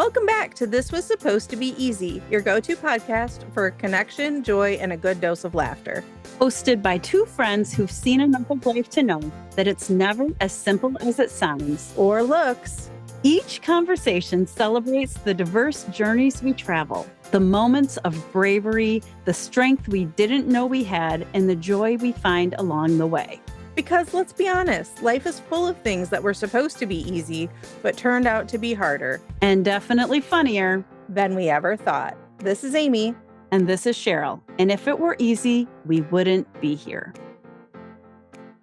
Welcome back to This Was Supposed to Be Easy, your go-to podcast for connection, joy, and a good dose of laughter. Hosted by two friends who've seen enough of life to know that it's never as simple as it sounds or looks. Each conversation celebrates the diverse journeys we travel, the moments of bravery, the strength we didn't know we had, and the joy we find along the way. Because let's be honest, life is full of things that were supposed to be easy, but turned out to be harder. And definitely funnier than we ever thought. This is Amy. And this is Cheryl. And if it were easy, we wouldn't be here.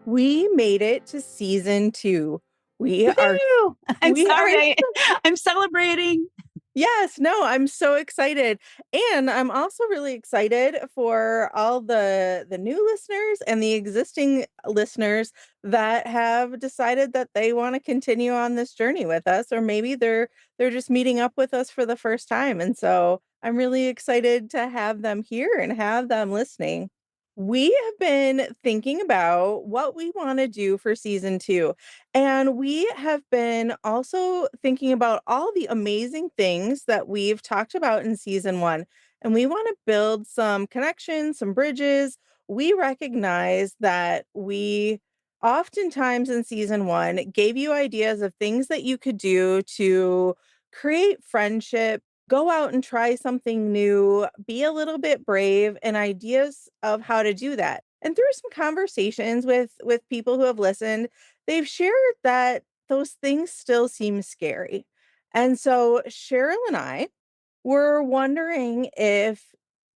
We made it to season 2. I'm celebrating. Yes, no, I'm so excited. And I'm also really excited for all the new listeners and the existing listeners that have decided that they want to continue on this journey with us, or maybe they're just meeting up with us for the first time. And so I'm really excited to have them here and have them listening. We have been thinking about what we want to do for season 2. And we have been also thinking about all the amazing things that we've talked about in season 1. And we want to build some connections, some bridges. We recognize that we oftentimes in season 1 gave you ideas of things that you could do to create friendship, go out and try something new, be a little bit brave, and ideas of how to do that. And through some conversations with people who have listened, they've shared that those things still seem scary. And so Cheryl and I were wondering if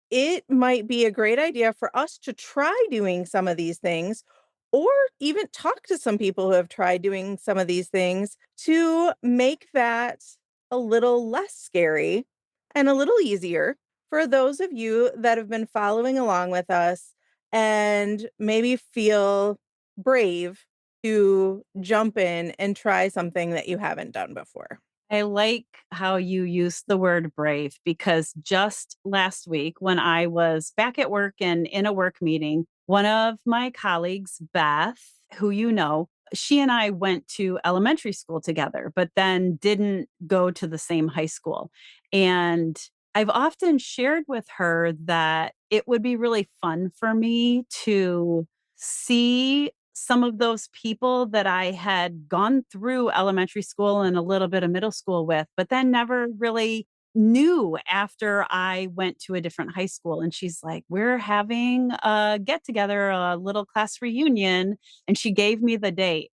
it might be a great idea for us to try doing some of these things, or even talk to some people who have tried doing some of these things to make that a little less scary and a little easier for those of you that have been following along with us and maybe feel brave to jump in and try something that you haven't done before. I like how you used the word brave, because just last week when I was back at work and in a work meeting, one of my colleagues, Beth, who you know, she and I went to elementary school together, but then didn't go to the same high school. And I've often shared with her that it would be really fun for me to see some of those people that I had gone through elementary school and a little bit of middle school with, but then never really knew after I went to a different high school. And she's like, we're having a get together, a little class reunion. And she gave me the date.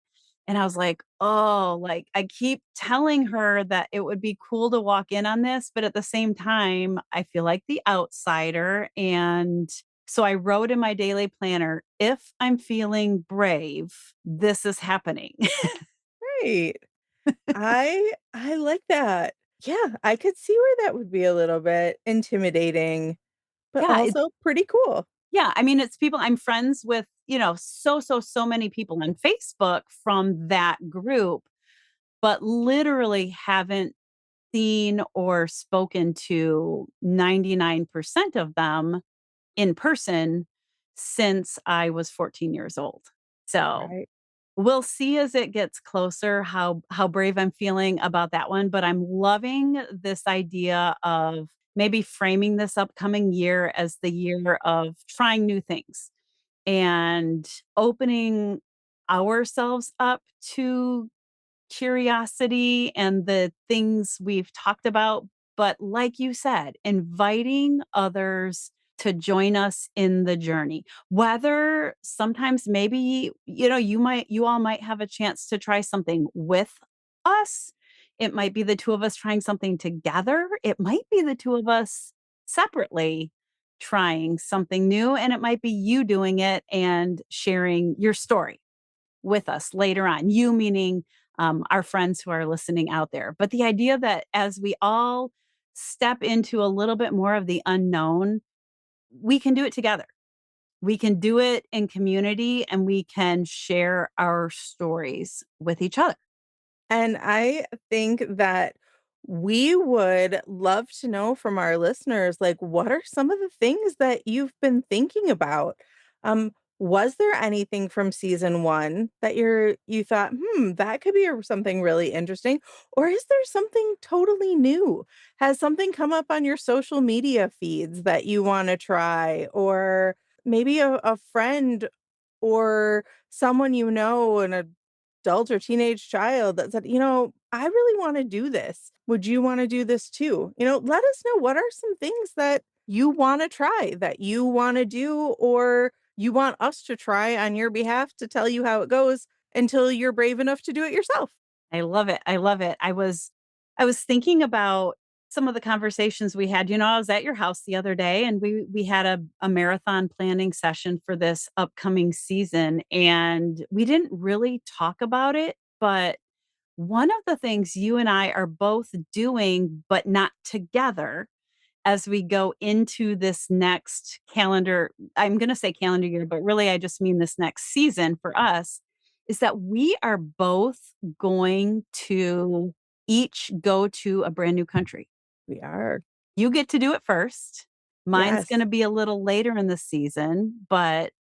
And I was like, oh, like I keep telling her that it would be cool to walk in on this. But at the same time, I feel like the outsider. And so I wrote in my daily planner, if I'm feeling brave, this is happening. Right. I like that. Yeah, I could see where that would be a little bit intimidating, but Yeah. also pretty cool. Yeah. I mean, it's people I'm friends with, so many people on Facebook from that group, but literally haven't seen or spoken to 99% of them in person since I was 14 years old. So Right. we'll see as it gets closer how brave I'm feeling about that one, but I'm loving this idea of maybe framing this upcoming year as the year of trying new things and opening ourselves up to curiosity and the things we've talked about. But like you said, inviting others to join us in the journey, whether sometimes maybe, you all might have a chance to try something with us. It might be the two of us trying something together. It might be the two of us separately trying something new. And it might be you doing it and sharing your story with us later on. You meaning our friends who are listening out there. But the idea that as we all step into a little bit more of the unknown, we can do it together. We can do it in community and we can share our stories with each other. And I think that we would love to know from our listeners, like, what are some of the things that you've been thinking about? Was there anything from season 1 that you thought, "Hmm, that could be something really interesting," or is there something totally new? Has something come up on your social media feeds that you wanna try, or maybe a friend or someone you know, an adult or teenage child that said, I really want to do this. Would you want to do this too? Let us know what are some things that you want to try, that you want to do, or you want us to try on your behalf to tell you how it goes until you're brave enough to do it yourself. I love it, I love it. I was thinking about some of the conversations we had. I was at your house the other day, and we had a marathon planning session for this upcoming season, and we didn't really talk about it, but one of the things you and I are both doing, but not together, as we go into this next calendar, I'm gonna say calendar year, but really I just mean this next season for us, is that we are both going to each go to a brand new country. We are. You get to do it first. Mine's Yes. gonna be a little later in the season, but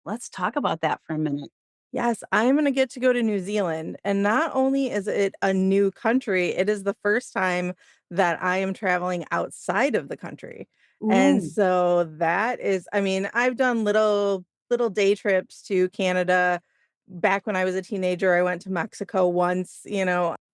let's talk about that for a minute. Yes, I'm gonna get to go to New Zealand, and not only is it a new country, it is the first time that I am traveling outside of the country. And Ooh. so that is, I mean, I've done little day trips to Canada. Back when I was a teenager, I went to Mexico once,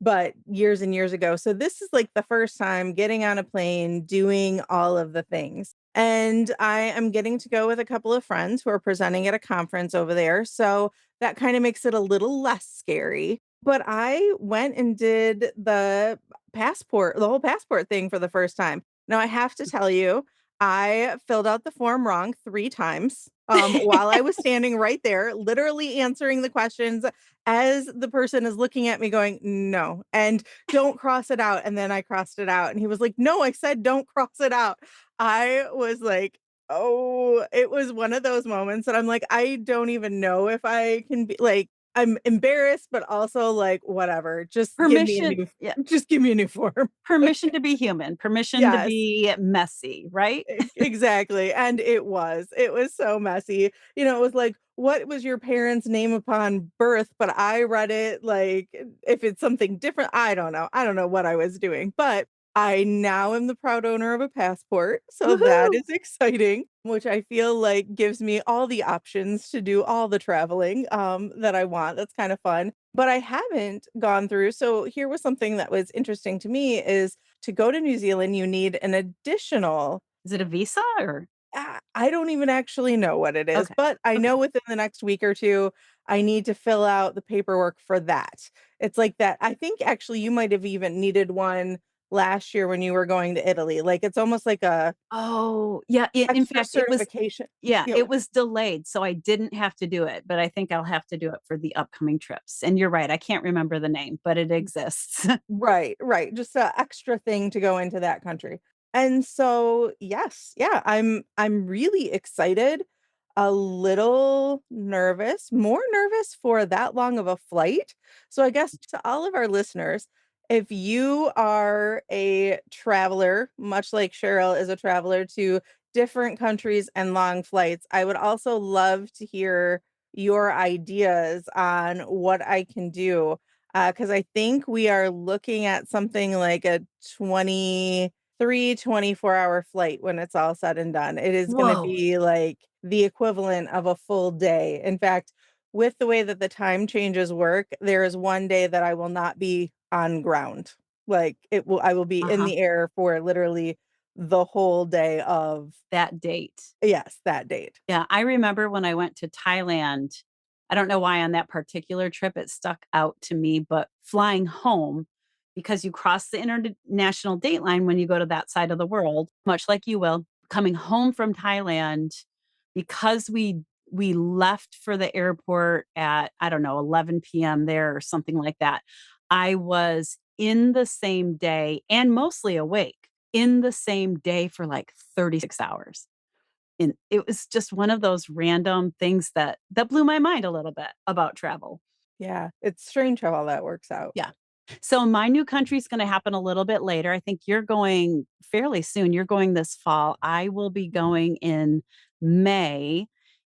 but years and years ago. So this is like the first time getting on a plane, doing all of the things. And I am getting to go with a couple of friends who are presenting at a conference over there. So that kinda makes it a little less scary, but I went and did the whole passport thing for the first time. Now I have to tell you, I filled out the form wrong 3 times, while I was standing right there, literally answering the questions as the person is looking at me going, "No, and don't cross it out," and then I crossed it out, and he was like, "No, I said don't cross it out." I was like, oh, it was one of those moments that I'm like, I don't even know if I can be like, I'm embarrassed, but also like, whatever, Permission, yeah, just give me a new form. permission to be human, permission to Yes. be messy, right? Exactly, and it was so messy. It was like, "What was your parents' name upon birth?" But I read it like, if it's something different, I don't know what I was doing, but I now am the proud owner of a passport, so that Woohoo! is exciting, which I feel like gives me all the options to do all the traveling, that I want. That's kinda fun, but I haven't gone through, so here was something that was interesting to me is to go to New Zealand, you need an additional Is it a visa or I don't even actually know what it is, okay, but I okay. know within the next week or 2, I need to fill out the paperwork for that. It's like that I think actually you might have even needed one last year when you were going to Italy, like, it's almost like a Oh, yeah, I in extra fact, it was certification. yeah, You it know was delayed, so I didn't have to do it, but I think I'll have to do it for the upcoming trips, and you're right, I can't remember the name, but it exists. Right, right, just a extra thing to go into that country. And so, yes, yeah, I'm really excited, a little nervous, more nervous for that long of a flight. So I guess to all of our listeners, if you are a traveler, much like Cheryl is a traveler to different countries and long flights, I would also love to hear your ideas on what I can do. Because I think we are looking at something like a 24-hour flight when it's all said and done. It is gonna Whoa, be like the equivalent of a full day. In fact, with the way that the time changes work, there is one day that I will not be on ground. Like, I will be in uh-huh, the air for literally the whole day of that date. yes, that date. Yeah, I remember when I went to Thailand, I don't know why on that particular trip it stuck out to me, but flying home, because you cross the international date line when you go to that side of the world, much like you will, coming home from Thailand, because we left for the airport at, I don't know, 11 PM there or something like that. I was in the same day and mostly awake in the same day for like 36 hours. And it was just one of those random things that blew my mind a little bit about travel. Yeah, it's strange how all that works out. Yeah. So my new country is gonna happen a little bit later. I think you're going fairly soon. You're going this fall. I will be going in May,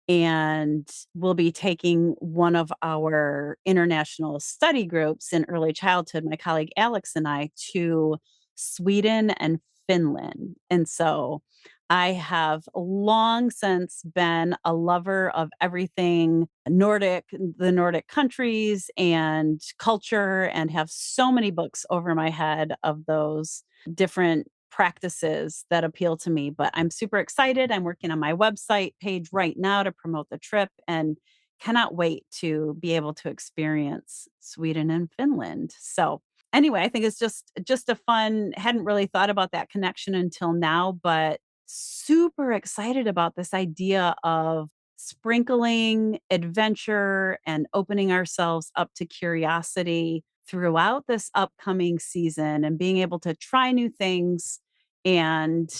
and we'll be taking one of our international study groups in early childhood, my colleague Alex and I, to Sweden and Finland. And so I have long since been a lover of everything Nordic, the Nordic countries and culture, and have so many books over my head of those different practices that appeal to me. But I'm super excited. I'm working on my website page right now to promote the trip and cannot wait to be able to experience Sweden and Finland. So anyway, I think it's just a fun, hadn't really thought about that connection until now, but super excited about this idea of sprinkling adventure and opening ourselves up to curiosity throughout this upcoming season and being able to try new things and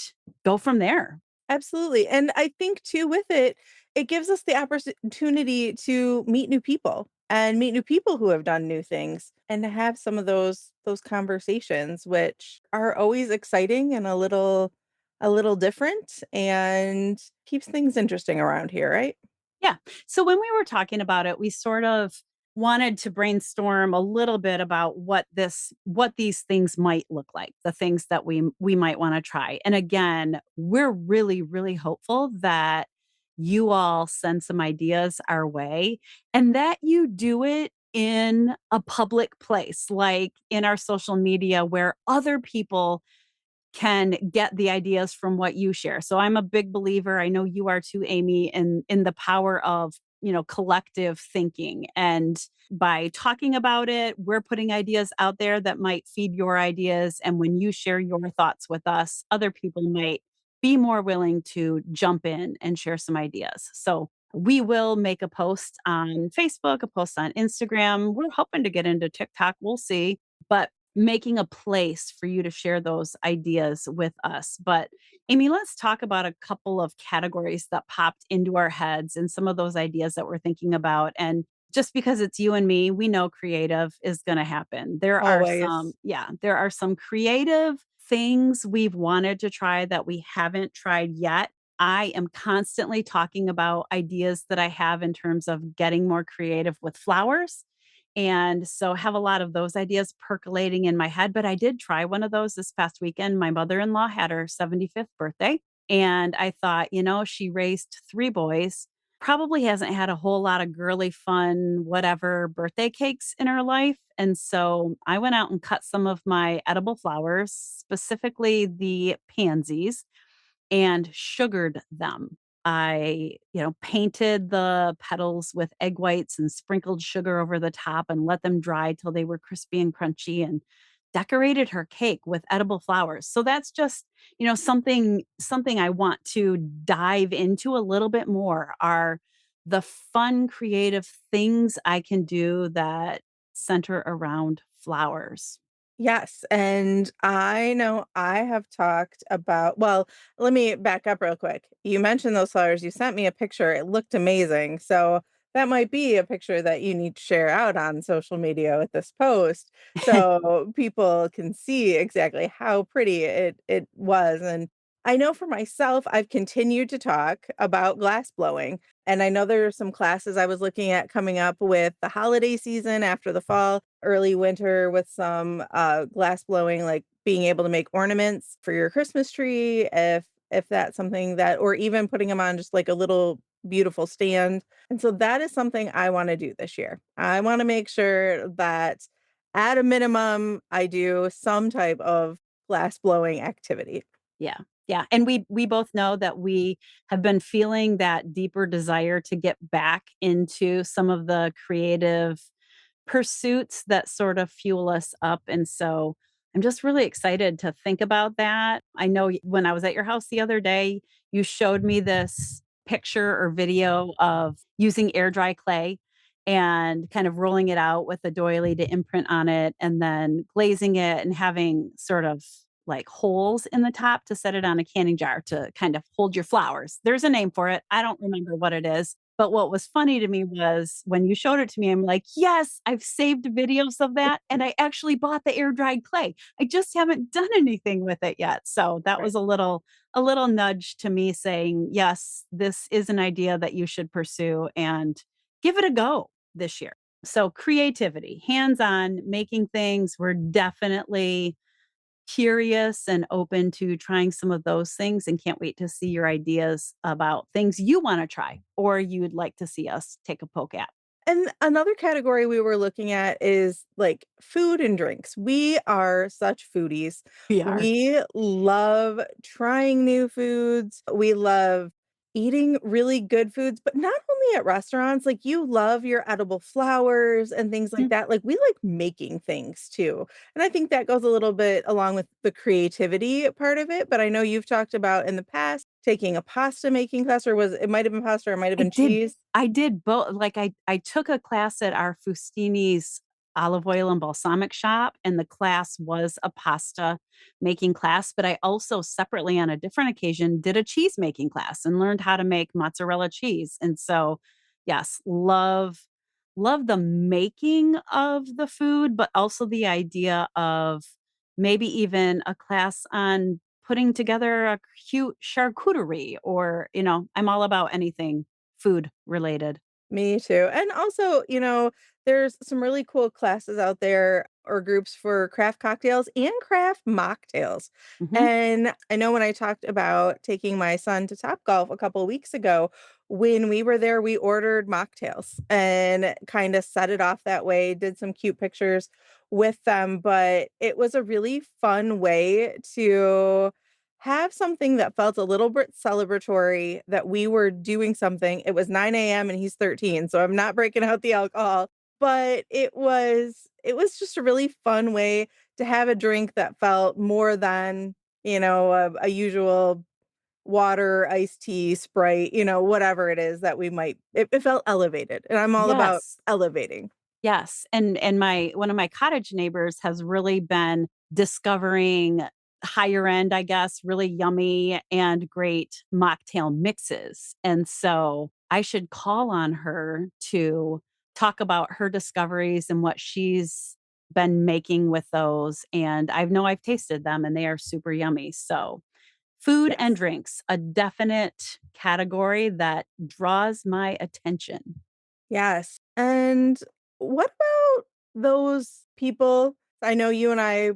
go from there. Absolutely, and I think too with it, it gives us the opportunity to meet new people and meet new people who have done new things and to have some of those conversations, which are always exciting and a little different and keeps things interesting around here, right? Yeah. So when we were talking about it, we sort of wanted to brainstorm a little bit about what these things might look like, the things that we might want to try. And again, we're really hopeful that you all send some ideas our way and that you do it in a public place like in our social media where other people can get the ideas from what you share. So I'm a big believer, I know you are too, Amy, in the power of, collective thinking. And by talking about it, we're putting ideas out there that might feed your ideas. And when you share your thoughts with us, other people might be more willing to jump in and share some ideas. So we will make a post on Facebook, a post on Instagram. We're hoping to get into TikTok. We'll see. But making a place for you to share those ideas with us. But Amy, let's talk about a couple of categories that popped into our heads and some of those ideas that we're thinking about. And just because it's you and me, we know creative is going to happen. Always. There are some creative things we've wanted to try that we haven't tried yet. I am constantly talking about ideas that I have in terms of getting more creative with flowers, and so have a lot of those ideas percolating in my head, but I did try one of those this past weekend. My mother-in-law had her 75th birthday, and I thought, she raised 3 boys, probably hasn't had a whole lot of girly fun, whatever, birthday cakes in her life, and so I went out and cut some of my edible flowers, specifically the pansies, and sugared them. I, painted the petals with egg whites and sprinkled sugar over the top and let them dry till they were crispy and crunchy and decorated her cake with edible flowers. So that's just, something I want to dive into a little bit more are the fun creative things I can do that center around flowers. Yes, and I know I have talked about well, let me back up real quick. You mentioned those flowers, you sent me a picture, it looked amazing, so that might be a picture that you need to share out on social media with this post, so people can see exactly how pretty it was, and I know for myself, I've continued to talk about glass blowing, and I know there are some classes I was looking at coming up with the holiday season after the fall, early winter with some glass blowing, like being able to make ornaments for your Christmas tree if that's something that or even putting them on just like a little beautiful stand. And so that is something I want to do this year. I want to make sure that at a minimum I do some type of glass blowing activity. Yeah. Yeah, and we both know that we have been feeling that deeper desire to get back into some of the creative pursuits that sort of fuel us up, and so I'm just really excited to think about that. I know when I was at your house the other day, you showed me this picture or video of using air dry clay and kind of rolling it out with a doily to imprint on it and then glazing it and having sort of like holes in the top to set it on a canning jar to kind of hold your flowers. There's a name for it. I don't remember what it is, But what was funny to me was when you showed it to me, I'm like, "Yes, I've saved videos of that, and I actually bought the air dried clay. I just haven't done anything with it yet." So that Right. was a little nudge to me saying, "Yes, this is an idea that you should pursue and give it a go this year." So creativity, hands-on, making things, we're definitely curious and open to trying some of those things and can't wait to see your ideas about things you wanna try or you'd like to see us take a poke at. And another category we were looking at is like food and drinks. We are such foodies. We are. We love trying new foods. We love eating really good foods, but not only at restaurants. Like you love your edible flowers and things like Mhm. that. Like we like making things too. And I think that goes a little bit along with the creativity part of it. But I know you've talked about in the past taking a pasta making class, or was it might have been pasta or it might have been cheese. I did both. Like, I took a class at our Fustini's olive oil and balsamic shop, and the class was a pasta making class, but I also separately on a different occasion did a cheese making class and learned how to make mozzarella cheese, and so, yes, love the making of the food, but also the idea of maybe even a class on putting together a cute charcuterie or, I'm all about anything food related. Me too. And also, there's some really cool classes out there or groups for craft cocktails and craft mocktails. Mhm. And I know when I talked about taking my son to Topgolf a couple of weeks ago, when we were there, we ordered mocktails and kind of set it off that way, did some cute pictures with them. But it was a really fun way to have something that felt a little bit celebratory that we were doing something. It was 9 a.m. and he's 13, so I'm not breaking out the alcohol, but it was just a really fun way to have a drink that felt more than, a usual water, iced tea, Sprite, whatever it is that we might it felt elevated, and I'm all about Yes. elevating. Yes, and my one of my cottage neighbors has really been discovering higher end, I guess, really yummy and great mocktail mixes, and so I should call on her to talk about her discoveries and what she's been making with those, and I know I've tasted them and they are super yummy, so food and Yes. drinks, a definite category that draws my attention. Yes. And what about those people? I know you and I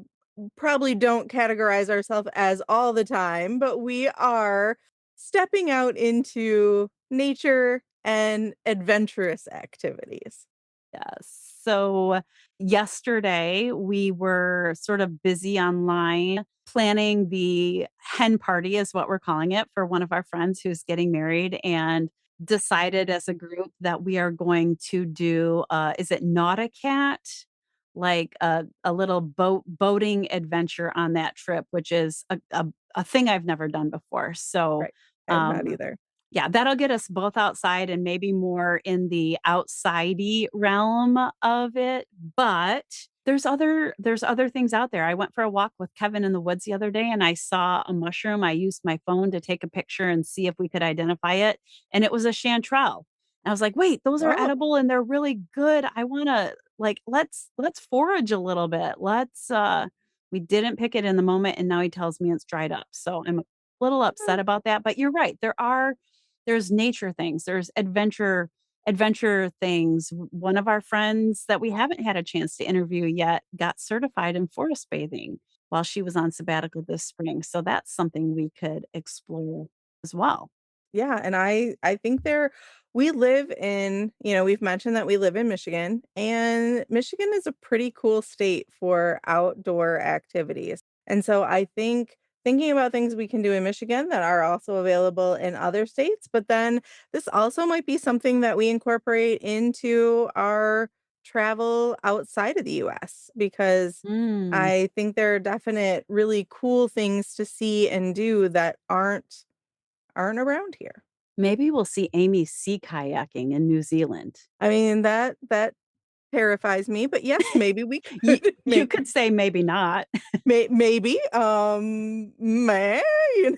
probably don't categorize ourselves as all the time, but we are stepping out into nature and adventurous activities. Yes. So yesterday we were sort of busy online planning the hen party is what we're calling it for one of our friends who's getting married and decided as a group that we are going to do is it Nauticat? Like a little boating adventure on that trip, which is a thing I've never done before. So Right. I have not um either. yeah, that'll get us both outside and maybe more in the outsidey realm of it, but there's other things out there. I went for a walk with Kevin in the woods the other day and I saw a mushroom. I used my phone to take a picture and see if we could identify it, and it was a chanterelle. I was like, "Wait, those are Oh, edible and they're really good. I wanna like, let's forage a little bit. We didn't pick it in the moment and now he tells me it's dried up. So I'm a little upset about that, but you're right. There's nature things, there's adventure things. One of our friends that we haven't had a chance to interview yet got certified in forest bathing while she was on sabbatical this spring, so that's something we could explore as well. yeah, and I think we live in, we've mentioned that we live in Michigan, and Michigan is a pretty cool state for outdoor activities. And so I think thinking about things we can do in Michigan that are also available in other states, but then this also might be something that we incorporate into our travel outside of the US because Mm, I think there are definite really cool things to see and do that aren't around here. maybe we'll see Amy sea kayaking in New Zealand. I mean, that terrifies me, but yes, maybe we You could you make could say maybe not. maybe, meh,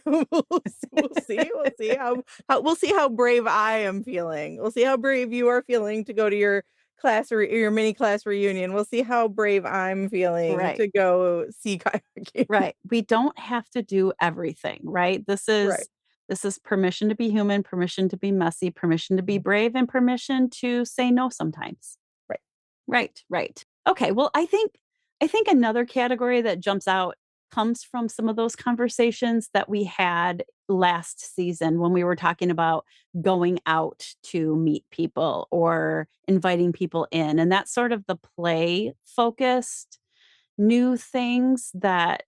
we'll see how we'll see how brave I am feeling. We'll see how brave you are feeling to go to your your mini class reunion. We'll see how brave I'm feeling Right. to go see kayaking. Right. We don't have to do everything, right? Right, This is permission to be human, permission to be messy, permission to be brave, and permission to say no sometimes. right. Right, right. Okay, well, I think another category that jumps out comes from some of those conversations that we had last season when we were talking about going out to meet people or inviting people in, and that's sort of the play focused new things that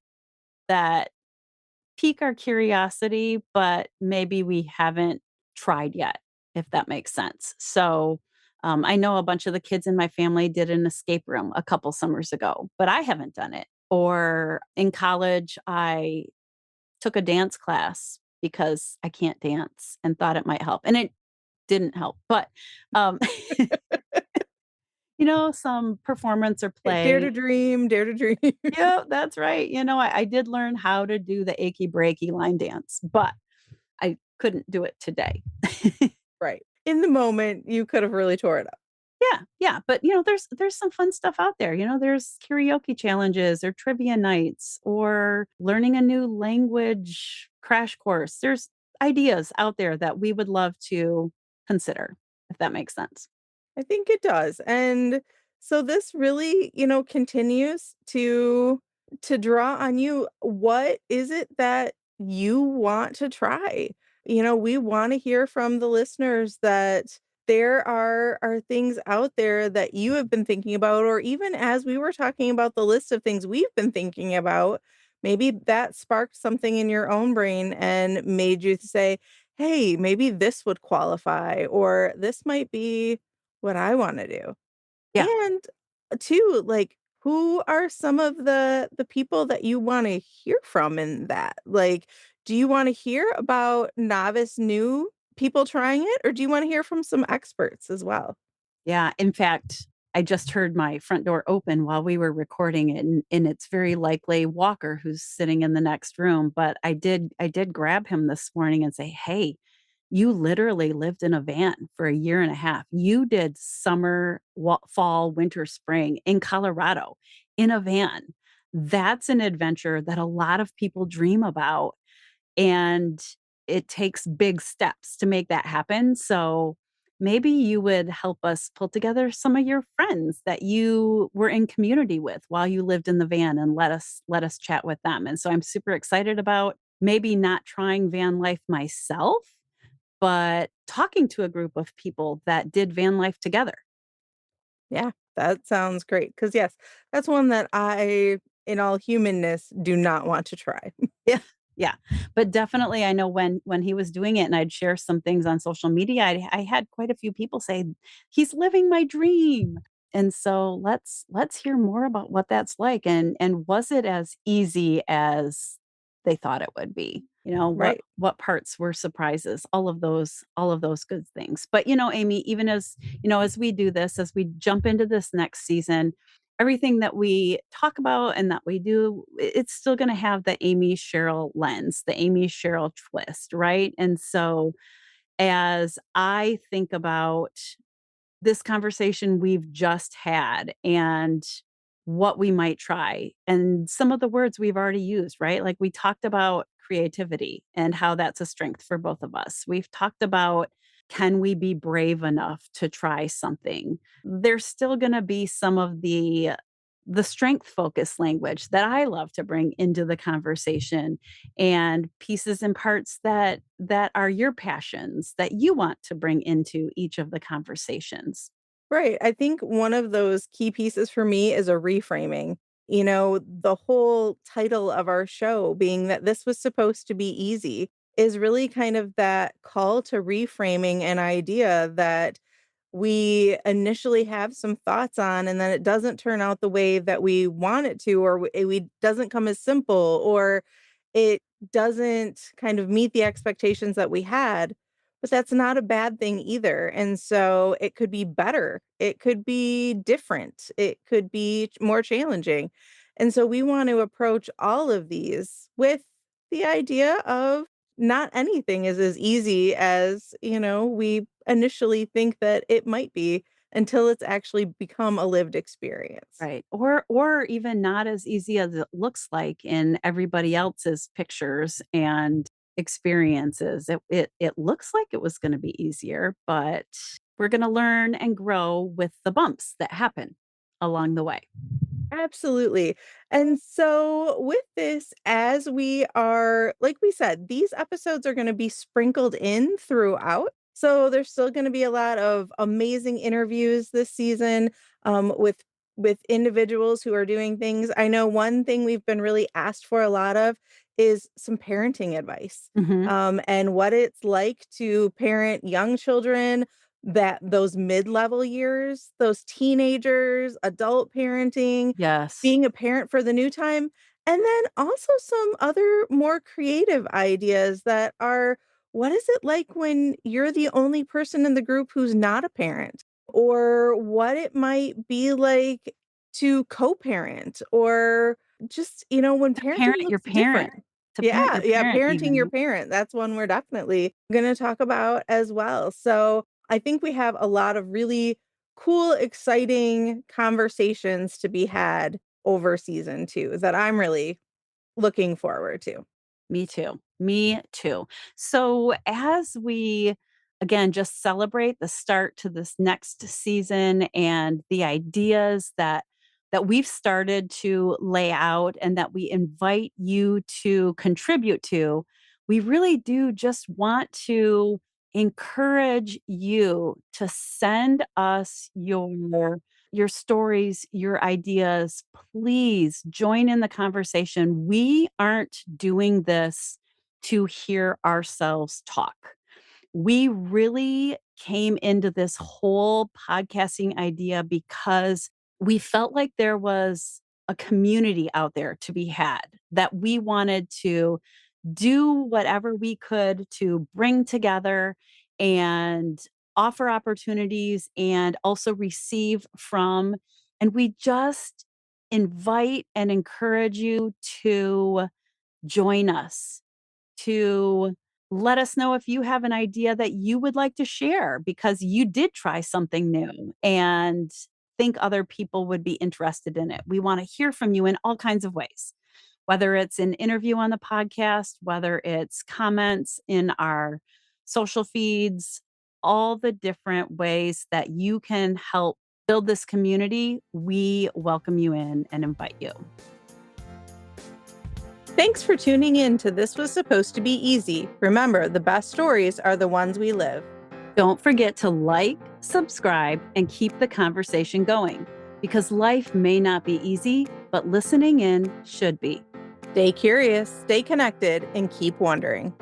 pique our curiosity, but maybe we haven't tried yet, if that makes sense. So, I know a bunch of the kids in my family did an escape room a couple summers ago, but I haven't done it. Or in college, I took a dance class because I can't dance and thought it might help, and it didn't help. But, um, some performance or Dare to play. dream, dare to dream. Yeah, that's right. I did learn how to do the achy breaky line dance, but I couldn't do it today. Right. In the moment, you could have really tore it up. Yeah, yeah, but, there's some fun stuff out there, there's karaoke challenges or trivia nights or learning a new language crash course. There's ideas out there that we would love to consider, if that makes sense. I think it does. And so this really, continues to draw on you. What is it that you want to try? We want to hear from the listeners that there are things out there that you have been thinking about, or even as we were talking about the list of things we've been thinking about, maybe that sparked something in your own brain and made you say, hey, maybe this would qualify, or this might be what I wanna do. Yeah. And, too, like, who are some of the people that you wanna hear from in that? Like, do you wanna hear about novice new people trying it, or do you wanna hear from some experts as well? Yeah, in fact, I just heard my front door open while we were recording it, and it's very likely Walker who's sitting in the next room, but I did grab him this morning and say, "Hey, you literally lived in a van for a year and a half. You did summer, fall, winter, spring in Colorado in a van. That's an adventure that a lot of people dream about, and it takes big steps to make that happen. So maybe you would help us pull together some of your friends that you were in community with while you lived in the van and let us chat with them." And so I'm super excited about maybe not trying van life myself, but talking to a group of people that did van life together. Yeah, that sounds great. Because yes, that's one that I, in all humanness, do not want to try. Yeah, yeah, but definitely I know when he was doing it and I'd share some things on social media, I had quite a few people say, "He's living my dream." And so let's hear more about what that's like, and was it as easy as they thought it would be? Right. What parts were surprises? All of those good things. But, Amy, even as we do this, as we jump into this next season, everything that we talk about and that we do, it's still going to have the Amy Cheryl lens, the Amy Cheryl twist, right? And so as I think about this conversation we've just had and what we might try and some of the words we've already used, right? Like we talked about creativity and how that's a strength for both of us. We've talked about, can we be brave enough to try something? There's still going to be some of the strength focused language that I love to bring into the conversation, and pieces and parts that are your passions that you want to bring into each of the conversations. Right. I think one of those key pieces for me is a reframing. The whole title of our show being that this was supposed to be easy is really kind of that call to reframing an idea that we initially have some thoughts on, and then it doesn't turn out the way that we want it to, or we doesn't come as simple, or it doesn't kind of meet the expectations that we had. but that's not a bad thing either. And so it could be better. It could be different. It could be more challenging. And so we want to approach all of these with the idea of not anything is as easy as, we initially think that it might be until it's actually become a lived experience. Right. Or even not as easy as it looks like in everybody else's pictures and experiences. It looks like it was gonna be easier, but we're gonna learn and grow with the bumps that happen along the way. Absolutely. And so with this, as we are, like we said, these episodes are going to be sprinkled in throughout. So there's still going to be a lot of amazing interviews this season with individuals who are doing things. I know one thing we've been really asked for a lot of is some parenting advice, Mhm. and what it's like to parent young children, that those mid-level years, those teenagers, adult parenting, Yes. being a parent for the new time, and then also some other more creative ideas that are, what is it like when you're the only person in the group who's not a parent? Or what it might be like to co-parent, or just, when To parenting parent your looks parent. different. To Yeah, parent your yeah, parent parenting your even. parent, that's one we're definitely gonna talk about as well. So, I think we have a lot of really cool, exciting conversations to be had over season 2 that I'm really looking forward to. Me too. Me too. So, as we again just celebrate the start to this next season and the ideas that we've started to lay out and that we invite you to contribute to, we really do just want to encourage you to send us your stories, your ideas. Please join in the conversation. We aren't doing this to hear ourselves talk. We really came into this whole podcasting idea because we felt like there was a community out there to be had, that we wanted to do whatever we could to bring together and offer opportunities and also receive from. And we just invite and encourage you to join us, to let us know if you have an idea that you would like to share because you did try something new and think other people would be interested in it. We want to hear from you in all kinds of ways, whether it's an interview on the podcast, whether it's comments in our social feeds, all the different ways that you can help build this community. We welcome you in and invite you. Thanks for tuning in to This Was Supposed to Be Easy. Remember, the best stories are the ones we live. Don't forget to like, subscribe, and keep the conversation going because life may not be easy, but listening in should be. Stay curious, stay connected, and keep wondering.